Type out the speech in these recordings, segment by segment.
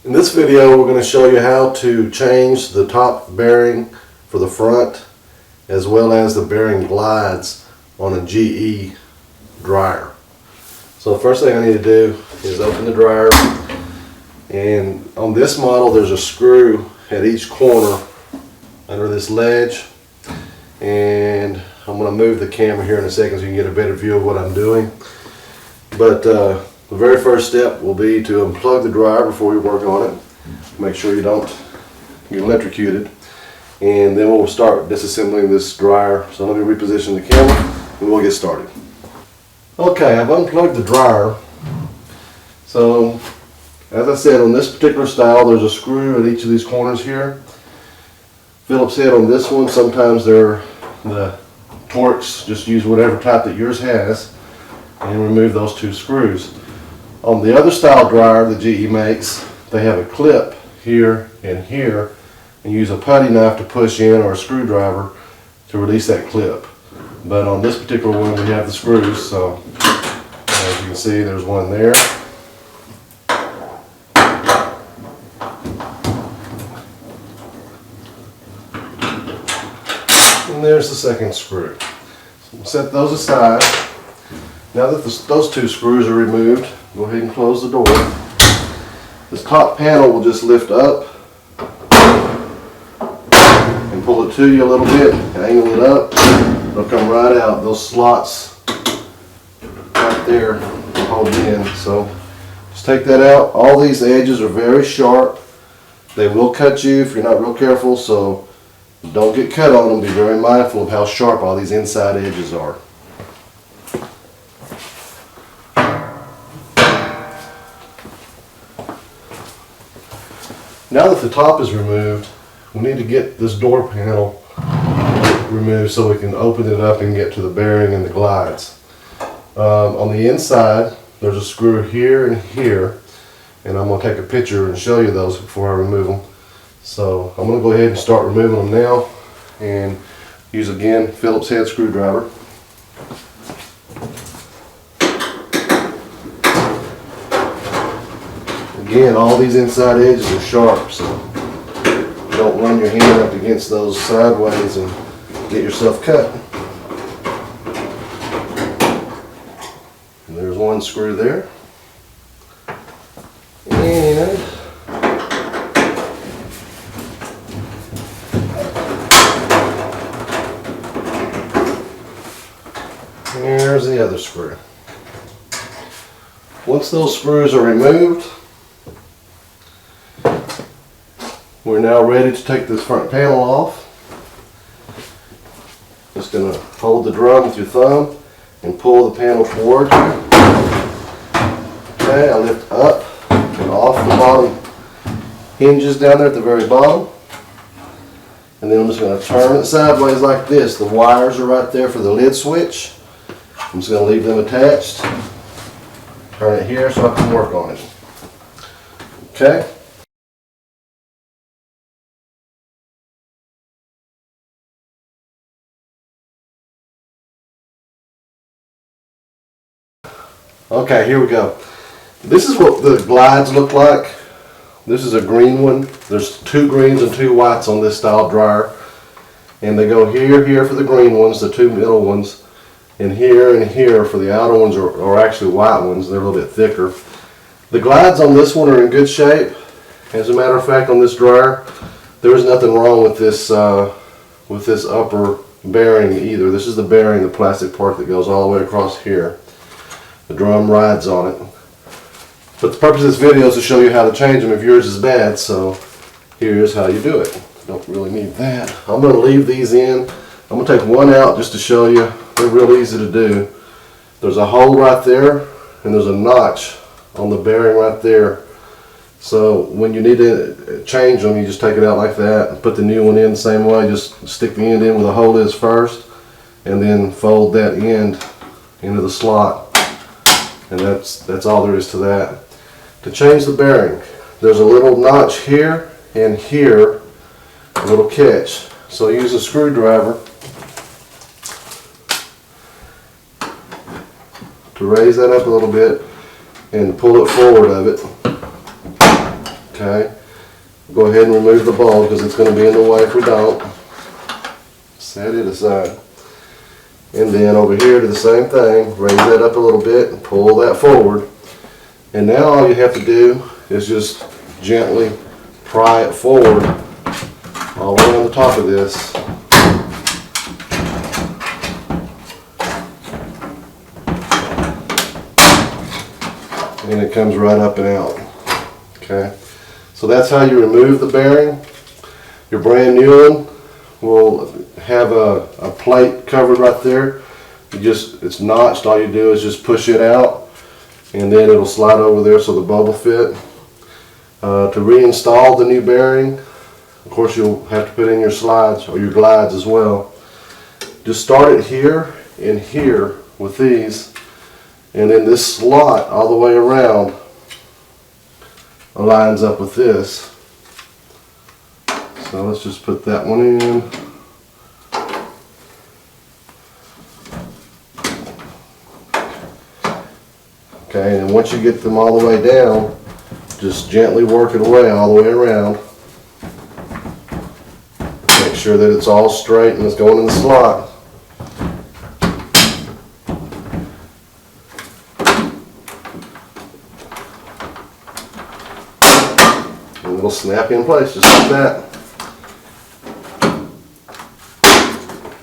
In this video, we're going to show you how to change the top bearing for the front as well as the bearing glides on a GE dryer. So the first thing I need to do is open the dryer, and on this model there's a screw at each corner under this ledge, and I'm going to move the camera here in a second so you can get a better view of what I'm doing. But the very first step will be to unplug the dryer before we work on it. Make sure you don't get electrocuted. And then we'll start disassembling this dryer. So let me reposition the camera and we'll get started. Okay, I've unplugged the dryer. So as I said, on this particular style there's a screw at each of these corners here. Phillips head on this one. Sometimes they're the Torx. Just use whatever type that yours has and remove those two screws. On the other style dryer that GE makes, they have a clip here and here, and use a putty knife to push in or a screwdriver to release that clip. But on this particular one we have the screws, so as you can see there's one there. And there's the second screw. So we'll set those aside. Now that those two screws are removed, go ahead and close the door. This top panel will just lift up and pull it to you a little bit, angle it up, it'll come right out. Those slots right there will hold it in. So just take that out. All these edges are very sharp. They will cut you if you're not real careful, so don't get cut on them. Be very mindful of how sharp all these inside edges are. Now that the top is removed, we need to get this door panel removed so we can open it up and get to the bearing and the glides. On the inside, there's a screw here and here, and I'm going to take a picture and show you those before I remove them. So I'm going to go ahead and start removing them now, and use again Phillips head screwdriver. Again, all these inside edges are sharp, so don't run your hand up against those sideways and get yourself cut. And there's one screw there. And there's the other screw. Once those screws are removed, we're now ready to take this front panel off. Just going to hold the drum with your thumb and pull the panel forward. Okay, I lift up and off the bottom hinges down there at the very bottom. And then I'm just going to turn it sideways like this. The wires are right there for the lid switch. I'm just going to leave them attached. Turn it here so I can work on it. Okay. Okay, here we go. This is what the glides look like. This is a green one. There's two greens and two whites on this style dryer. And they go here for the green ones, the two middle ones, and here for the outer ones are actually white ones. They're a little bit thicker. The glides on this one are in good shape. As a matter of fact, on this dryer, there was nothing wrong with this upper bearing either. This is the bearing, the plastic part that goes all the way across here. The drum rides on it. But the purpose of this video is to show you how to change them if yours is bad, so here's how you do it. Don't really need that. I'm going to leave these in. I'm going to take one out just to show you. They're real easy to do. There's a hole right there, and there's a notch on the bearing right there. So when you need to change them, you just take it out like that and put the new one in the same way. Just stick the end in where the hole is first, and then fold that end into the slot. And that's all there is to that. To change the bearing, there's a little notch here and here, a little catch. So use a screwdriver to raise that up a little bit and pull it forward of it. Okay, go ahead and remove the bulb because it's going to be in the way if we don't. Set it aside. And then over here do the same thing, raise that up a little bit and pull that forward. And now all you have to do is just gently pry it forward all the way on the top of this. And it comes right up and out. Okay, so that's how you remove the bearing. Your brand new one will have a plate covered right there. It's notched. All you do is just push it out, and then it'll slide over there so the bulb will fit. To reinstall the new bearing, of course you'll have to put in your slides or your glides as well. Just start it here and here with these, and then this slot all the way around lines up with this. So let's just put that one in. Okay, and once you get them all the way down, just gently work it away all the way around. Make sure that it's all straight and it's going in the slot. And it'll snap in place just like that.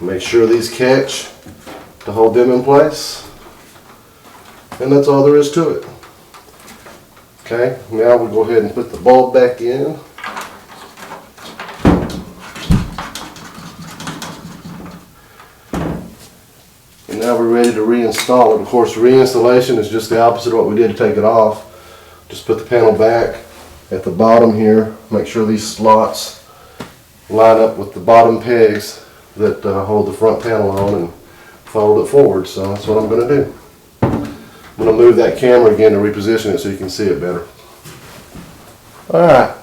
Make sure these catch to hold them in place. And that's all there is to it. Okay, now we'll go ahead and put the bulb back in. And now we're ready to reinstall it. Of course, reinstallation is just the opposite of what we did to take it off. Just put the panel back at the bottom here. Make sure these slots line up with the bottom pegs that hold the front panel on, and fold it forward. So that's what I'm going to do. I'm going to move that camera again to reposition it so you can see it better. Alright,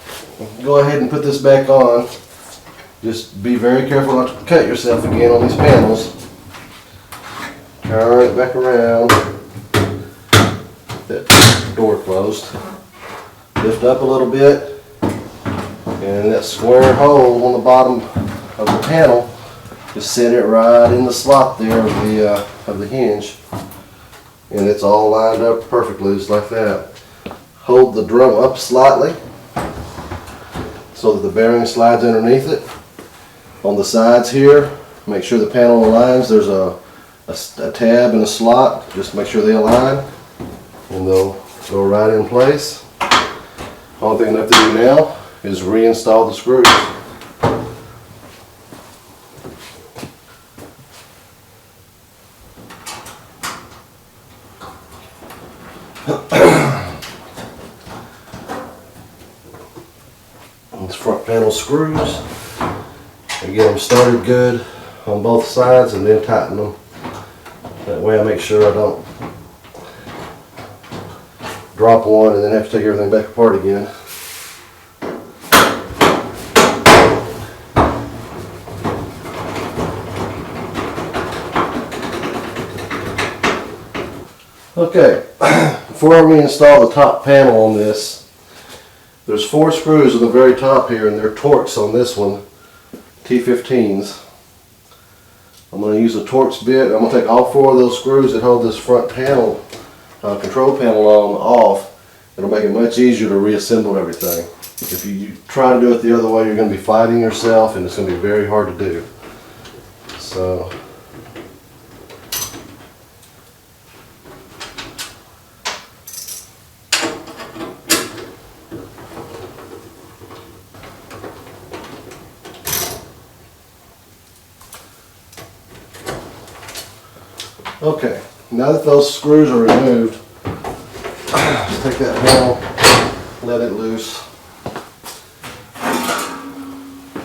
go ahead and put this back on. Just be very careful not to cut yourself again on these panels. Turn it back around. That door closed. Lift up a little bit, and that square hole on the bottom of the panel, just set it right in the slot there of the hinge. And it's all lined up perfectly just like that. Hold the drum up slightly so that the bearing slides underneath it. On the sides here, make sure the panel aligns. There's a tab and a slot. Just make sure they align, and they'll go right in place. Only thing left to do now is reinstall the screws. These front panel screws, and get them started good on both sides, and then tighten them. That way I make sure I don't drop one and then have to take everything back apart again. Okay, before I reinstall the top panel on this, there's 4 screws on the very top here, and they're Torx on this one, T15s. I'm going to use a Torx bit. I'm going to take all 4 of those screws that hold this front panel, control panel on, off. It'll make it much easier to reassemble everything. If you try to do it the other way, you're going to be fighting yourself, and it's going to be very hard to do. So, okay, now that those screws are removed, just take that panel, let it loose,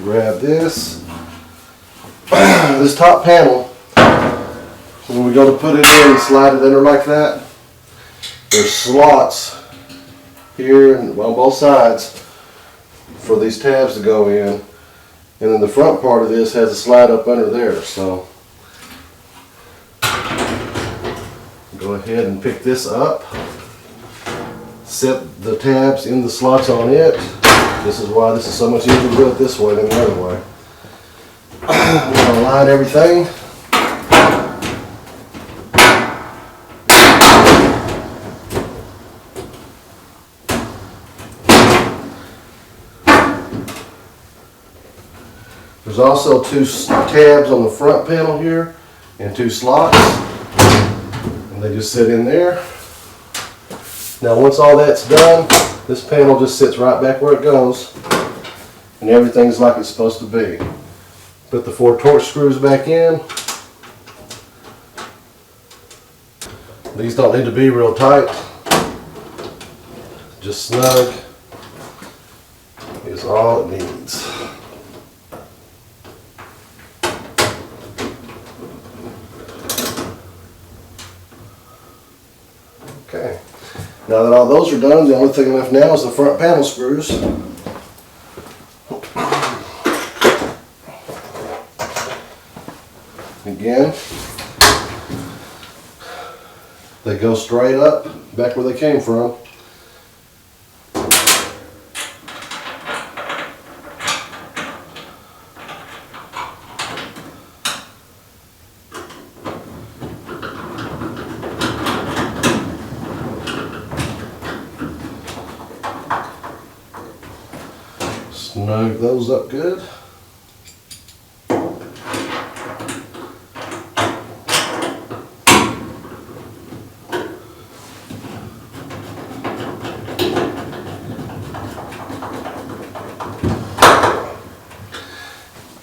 grab this. This top panel, when we go to put it in and slide it under like that, there's slots here and on both sides for these tabs to go in, and then the front part of this has a slide up under there. So go ahead and pick this up, set the tabs in the slots on it. This is why this is so much easier to do it this way than the other way. I'm going to line everything. There's also 2 tabs on the front panel here and 2 slots, and they just sit in there. Now once all that's done, this panel just sits right back where it goes, and everything's like it's supposed to be. Put the 4 torque screws back in. These don't need to be real tight, just snug is all it needs. Okay, now that all those are done, the only thing left now is the front panel screws. Again, they go straight up, back where they came from. Snug those up good.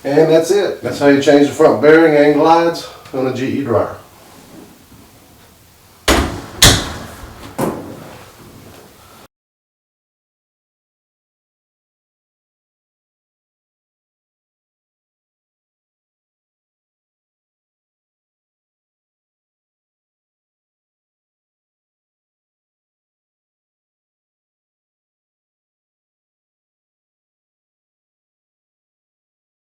And that's it. That's how you change the front bearing and glides on a GE dryer.